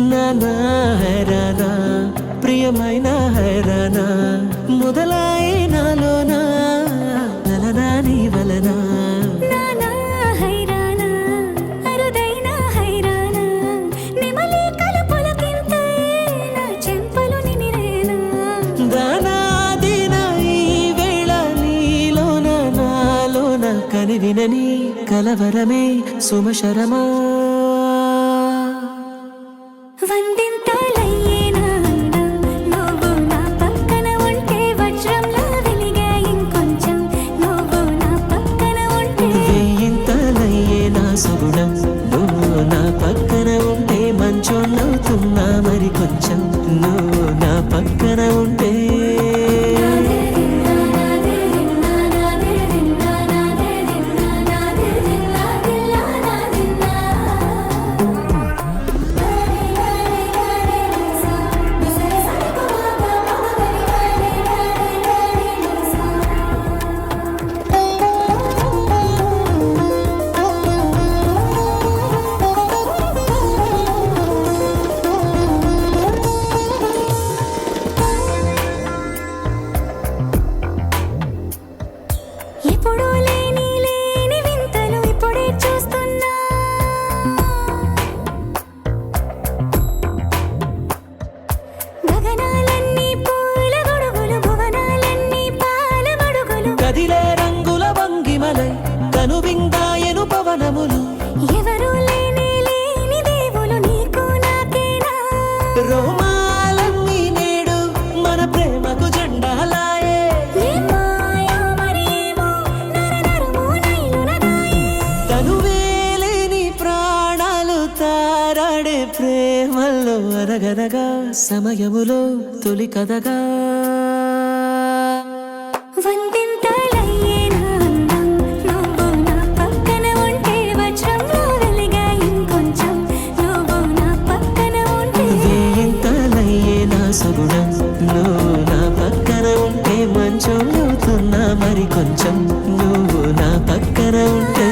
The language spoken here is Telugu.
నానా హైరానా ప్రియమైన హైరానా మొదలై నాలోనా నలనా నీ వలనా నానా హైరానా అరుదైన హైరానా నెమలి కలుపులకింతే నా చెంపలు నిమిరేనా దానా దిన ఈ వేళ నీలోన నాలోన కనివినని కలవరమే సుమశరమా వందింతలయ్యేనా నువ్వు నా పక్కన ఉంటే వజ్రంలా వెలిగే ఇంకొంచెం నువ్వు నా పక్కన ఉంటే వేయింతలయ్యే నా సుగుణం నువ్వు నా పక్కన ఉంటే మంచోళ్ళవుతున్నా మరి కొంచెం నువ్వు నా పక్కన ఉంటే ఎప్పుడూ లేని వింతలు ఇప్పుడే చూస్తున్నా గగనాలన్నీ పూల గొడుగులు భువనాలన్నీ పాల మడుగులు కదిలే రంగుల వంగిమలై కనువిందాయను పవనములు ఎవరూ లేని దేవులు నీకు నాకేనా రోమాలన్నీ నేడు మన ప్రేమకు జెండాలాయే ఏమాయో మరేమో నరనరమో నైలునగాయే తనువేలేని ప్రాణాలు తారాడే ప్రేమల్లో అరగరగా సమయములో తొలి కథగా వందింతలయ్యేనా అందం నువ్వు నా పక్కన ఉంటే వజ్రంలో వెలిగే ఇంకొంచెం నువ్వు నా పక్కన ఉంటే వేయింతలయ్యే నా సుగుణం నువ్వు నా పక్కన ఉంటే మంచోళ్ళవుతున్నా మరి కొంచెం నువ్వు నా పక్కన ఉంటే